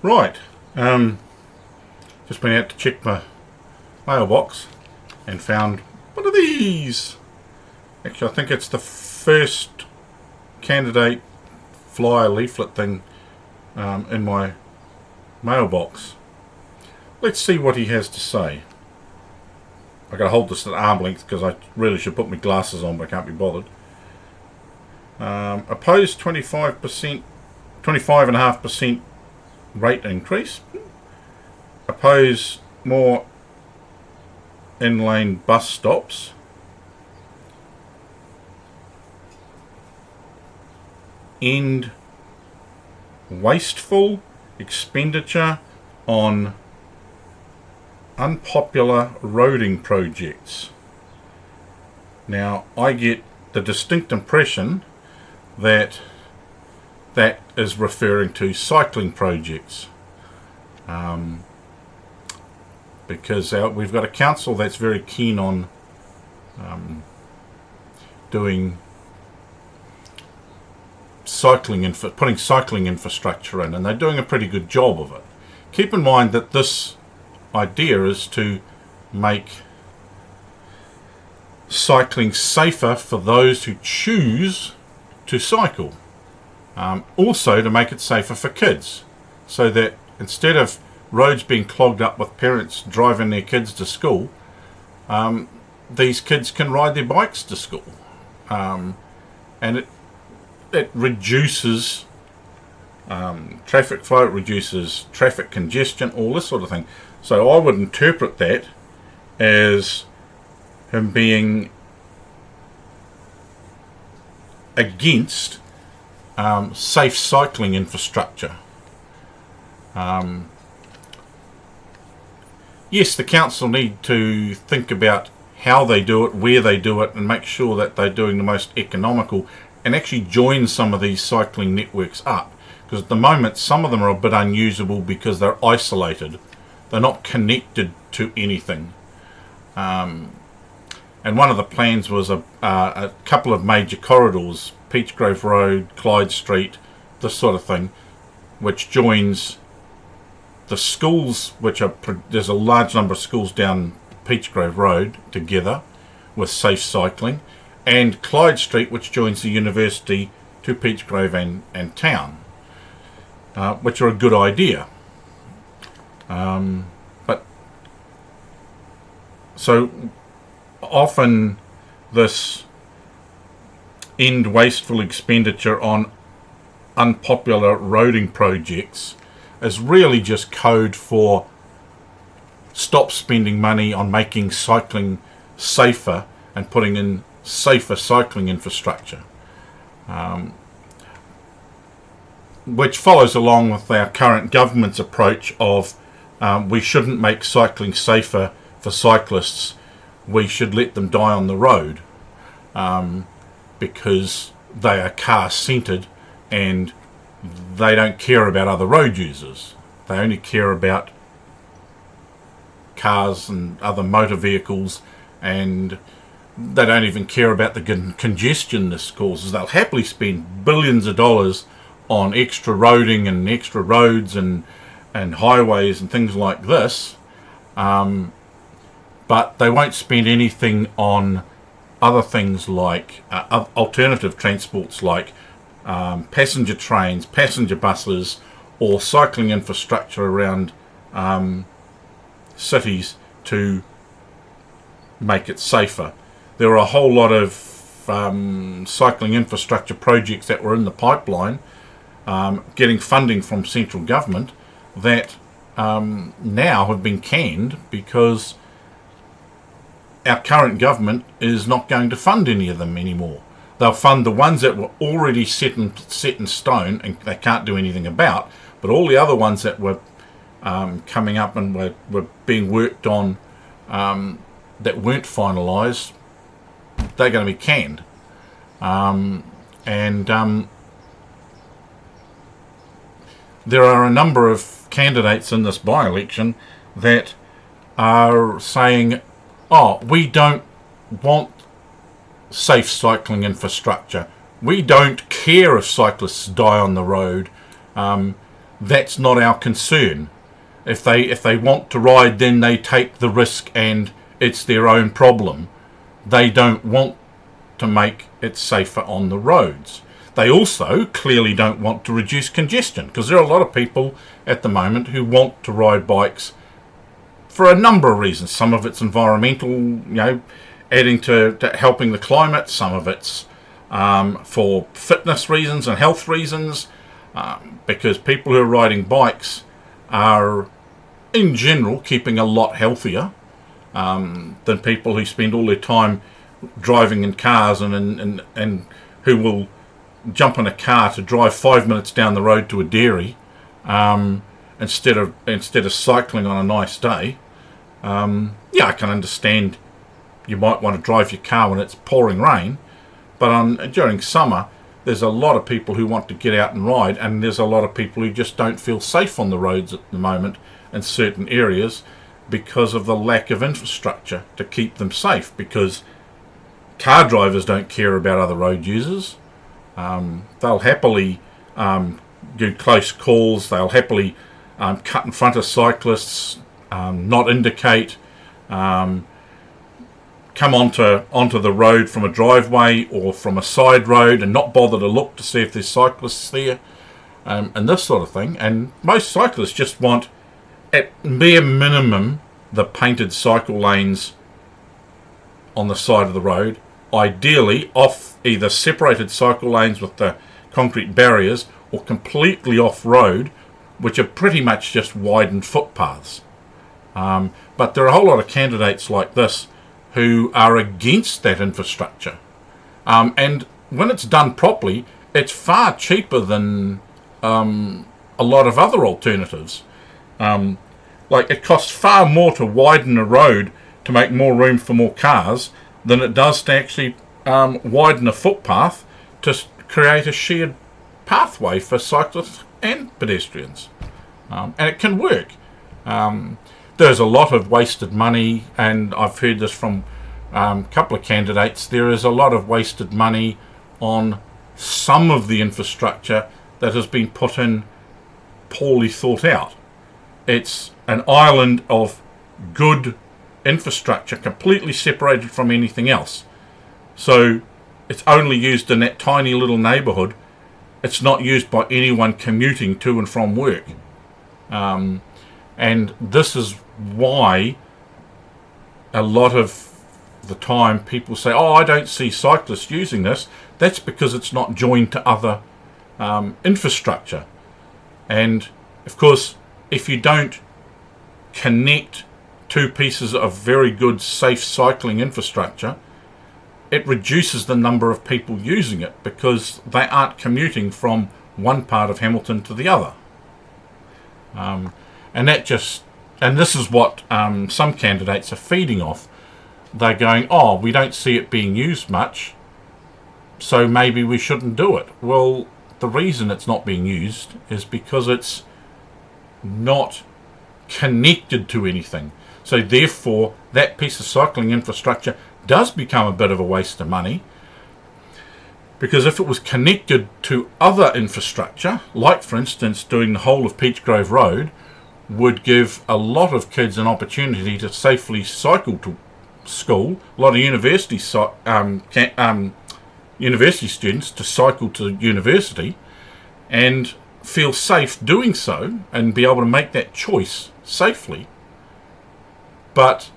Right, just went out to check my mailbox and found one of these. Actually, I think it's the first candidate flyer leaflet thing in my mailbox. Let's see what he has to say. I gotta hold this at arm length because I really should put my glasses on, but I can't be bothered. Opposed 25.5% rate increase. Oppose more in-lane bus stops. End wasteful expenditure on unpopular roading projects. Now, I get the distinct impression that that is referring to cycling projects, because we've got a council that's very keen on doing putting cycling infrastructure in, and they're doing a pretty good job of it. Keep in mind that this idea is to make cycling safer for those who choose to cycle. Also to make it safer for kids, so that instead of roads being clogged up with parents driving their kids to school, these kids can ride their bikes to school, and it reduces traffic flow, it reduces traffic congestion, all this sort of thing. So I would interpret that as him being against safe cycling infrastructure. Yes, the council need to think about how they do it, where they do it, and make sure that they're doing the most economical, and actually join some of these cycling networks up, because at the moment some of them are a bit unusable because they're isolated, they're not connected to anything. And one of the plans was a couple of major corridors, Peachgrove Road, Clyde Street, this sort of thing, which joins the schools, there's a large number of schools down Peachgrove Road together with safe cycling, and Clyde Street, which joins the university to Peachgrove and town, which are a good idea. But so often this end wasteful expenditure on unpopular roading projects is really just code for stop spending money on making cycling safer and putting in safer cycling infrastructure, which follows along with our current government's approach of we shouldn't make cycling safer for cyclists, we should let them die on the road, because they are car-centred and they don't care about other road users. They only care about cars and other motor vehicles, and they don't even care about the congestion this causes. They'll happily spend billions of dollars on extra roading and extra roads and highways and things like this, but they won't spend anything on other things like alternative transports like passenger trains, passenger buses, or cycling infrastructure around cities to make it safer. There are a whole lot of cycling infrastructure projects that were in the pipeline, getting funding from central government, that now have been canned because our current government is not going to fund any of them anymore. They'll fund the ones that were already set in stone and they can't do anything about, but all the other ones that were coming up and were being worked on that weren't finalised, they're going to be canned. There are a number of candidates in this by-election that are saying, oh, we don't want safe cycling infrastructure. We don't care if cyclists die on the road. that's not our concern. If they want to ride, then they take the risk and it's their own problem. They don't want to make it safer on the roads. They also clearly don't want to reduce congestion, because there are a lot of people at the moment who want to ride bikes for a number of reasons. Some of it's environmental, adding to helping the climate. Some of it's for fitness reasons and health reasons, because people who are riding bikes are in general keeping a lot healthier than people who spend all their time driving in cars and who will jump in a car to drive 5 minutes down the road to a dairy instead of cycling on a nice day. I can understand you might want to drive your car when it's pouring rain, but during summer there's a lot of people who want to get out and ride, and there's a lot of people who just don't feel safe on the roads at the moment in certain areas because of the lack of infrastructure to keep them safe, because car drivers don't care about other road users. They'll happily do close calls. They'll happily cut in front of cyclists, not indicate, come onto the road from a driveway or from a side road and not bother to look to see if there's cyclists there, and this sort of thing. And most cyclists just want, at bare minimum, the painted cycle lanes on the side of the road, ideally off either separated cycle lanes with the concrete barriers or completely off-road, which are pretty much just widened footpaths. But there are a whole lot of candidates like this who are against that infrastructure. And when it's done properly, it's far cheaper than a lot of other alternatives. It costs far more to widen a road to make more room for more cars than it does to actually widen a footpath to create a shared pathway for cyclists and pedestrians. And it can work. There's a lot of wasted money, and I've heard this from a couple of candidates. There is a lot of wasted money on some of the infrastructure that has been put in poorly thought out. It's an island of good infrastructure completely separated from anything else. So it's only used in that tiny little neighbourhood. It's not used by anyone commuting to and from work. And this is why a lot of the time people say, I don't see cyclists using this. That's because it's not joined to other infrastructure. And of course, if you don't connect two pieces of very good, safe cycling infrastructure, it reduces the number of people using it because they aren't commuting from one part of Hamilton to the other. And this is what some candidates are feeding off. They're going, we don't see it being used much, so maybe we shouldn't do it. Well, the reason it's not being used is because it's not connected to anything. So therefore, that piece of cycling infrastructure does become a bit of a waste of money, because if it was connected to other infrastructure, like for instance doing the whole of Peachgrove Road, would give a lot of kids an opportunity to safely cycle to school, a lot of university students to cycle to university and feel safe doing so and be able to make that choice safely. But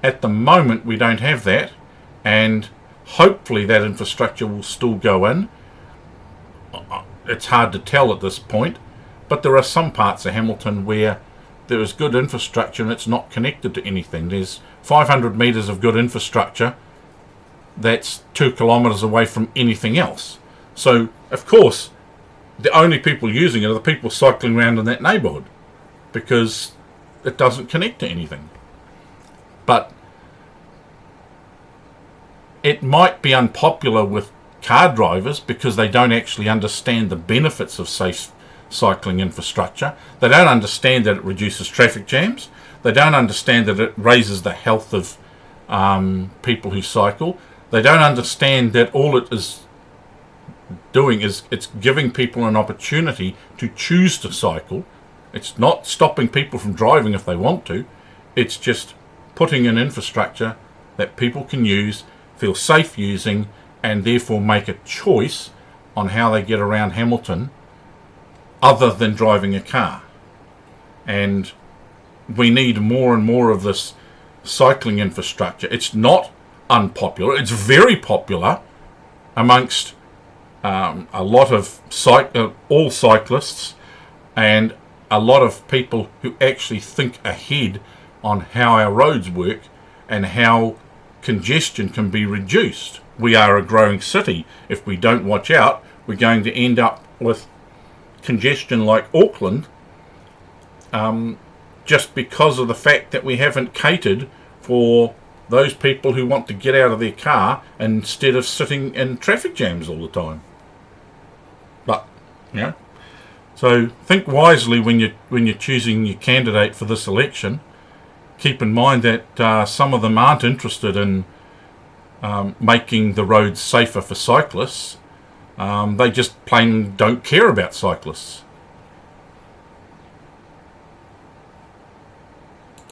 at the moment we don't have that, and hopefully that infrastructure will still go in. It's hard to tell at this point, but there are some parts of Hamilton where there is good infrastructure and it's not connected to anything. There's 500 metres of good infrastructure that's 2 kilometres away from anything else. So, of course, the only people using it are the people cycling around in that neighbourhood, because it doesn't connect to anything. But it might be unpopular with car drivers because they don't actually understand the benefits of safe cycling infrastructure. They don't understand that it reduces traffic jams. They don't understand that it raises the health of people who cycle. They don't understand that all it is doing is it's giving people an opportunity to choose to cycle. It's not stopping people from driving if they want to. It's just putting in infrastructure that people can use, feel safe using, and therefore make a choice on how they get around Hamilton other than driving a car. And we need more and more of this cycling infrastructure. It's not unpopular. It's very popular amongst a lot of all cyclists and a lot of people who actually think ahead on how our roads work and how congestion can be reduced. We are a growing city. If we don't watch out, we're going to end up with congestion like Auckland, just because of the fact that we haven't catered for those people who want to get out of their car instead of sitting in traffic jams all the time. But, so think wisely when you're choosing your candidate for this election. Keep in mind that some of them aren't interested in making the roads safer for cyclists. They just plain don't care about cyclists.